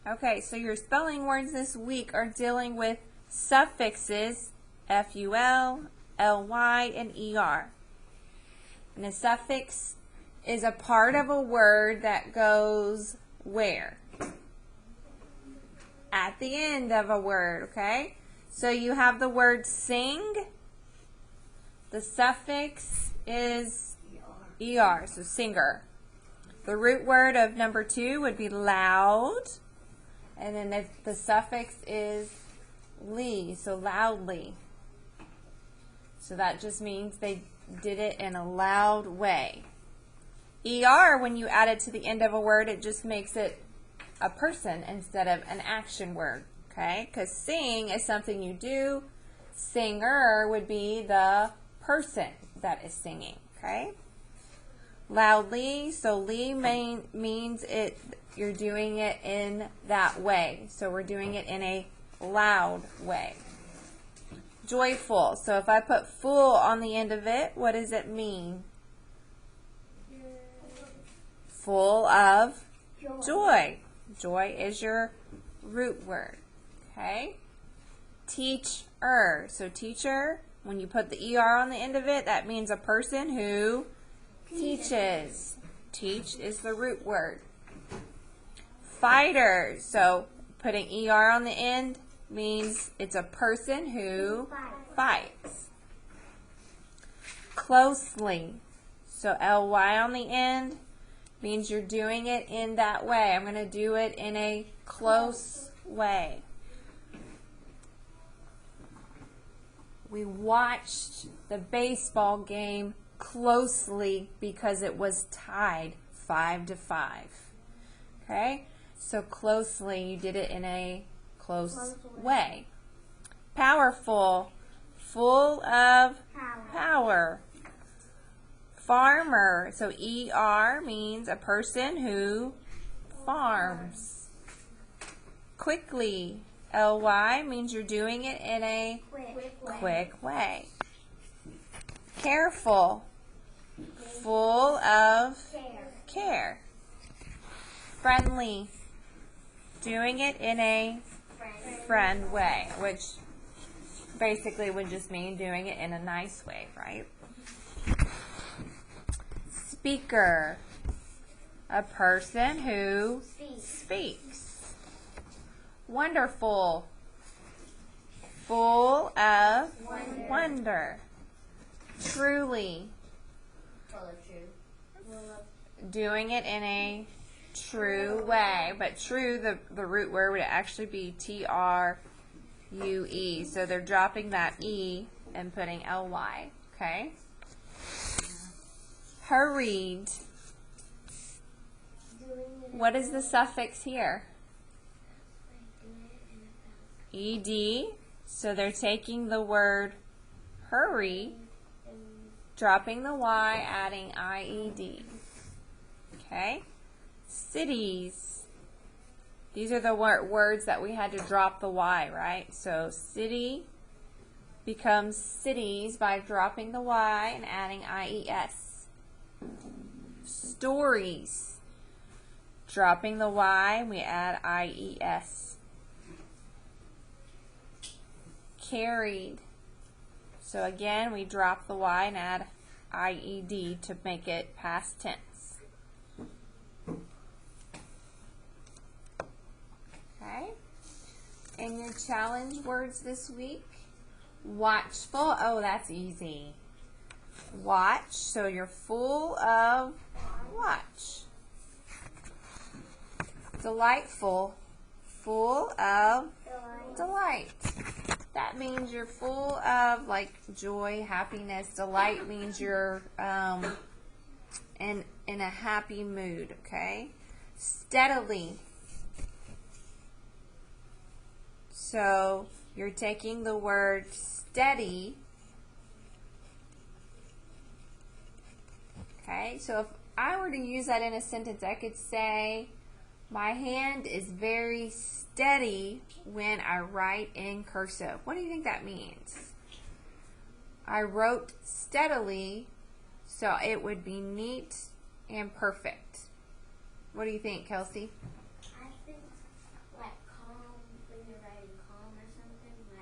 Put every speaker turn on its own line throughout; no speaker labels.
Okay, so your spelling words this week are dealing with suffixes, F-U-L, L-Y, and E-R. And a suffix is a part of a word that goes where? At the end of a word, okay? So you have the word sing. The suffix is ER, so singer. The root word of number 2 would be loud. And then the suffix is ly, so loudly. So that just means they did it in a loud way. ER, when you add it to the end of a word, it just makes it a person instead of an action word, okay? Because sing is something you do. Singer would be the person that is singing, okay? Loudly, so ly means it. You're doing it in that way. So we're doing it in a loud way. Joyful. So if I put full on the end of it, what does it mean? Full of joy. Joy is your root word. Okay? Teacher. So teacher, when you put the ER on the end of it, that means a person who teaches. Teach is the root word. Fighter. So putting ER on the end means it's a person who fights. Closely. So LY on the end means you're doing it in that way. I'm going to do it in a close way. We watched the baseball game closely because it was tied 5-5. Okay? So closely, you did it in a close way. Powerful, full of power. Farmer, so ER means a person who farms. Quickly, LY means you're doing it in a quick way. Careful, full of care. Friendly, doing it in a friend way, which basically would just mean doing it in a nice way, right? Speaker, a person who speaks. Wonderful, full of wonder. Truly, doing it in a true way, but true, the root word would actually be TRUE, so they're dropping that E and putting LY, okay? Hurried. What is the suffix here? ED, so they're taking the word hurry, dropping the Y, adding IED, okay? Cities. These are the words that we had to drop the Y, right? So city becomes cities by dropping the Y and adding IES. Stories. Dropping the Y, we add IES. Carried. So again, we drop the Y and add IED to make it past tense. Okay. And your challenge words this week, watchful. Oh, that's easy. Watch, so you're full of watch. Delightful, full of delight. That means you're full of like joy, happiness. Delight means you're in a happy mood, okay? Steadily. So you're taking the word steady. Okay, so if I were to use that in a sentence, I could say, my hand is very steady when I write in cursive. What do you think that means? I wrote steadily, so it would be neat and perfect. What do you think, Kelsey?
I think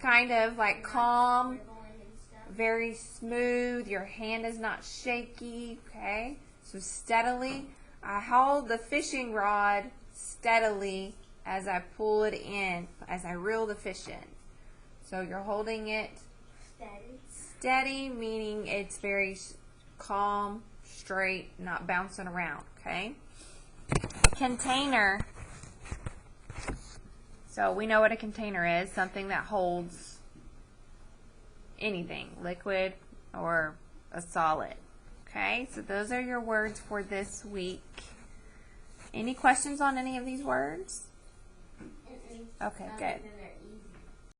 kind of like calm, very smooth. Your hand is not shaky, okay? So steadily, I hold the fishing rod steadily as I pull it in, as I reel the fish in. So you're holding it steady, meaning it's very calm, straight, not bouncing around, okay? Container. So we know what a container is, something that holds anything, liquid or a solid. Okay, so those are your words for this week. Any questions on any of these words? Okay, good.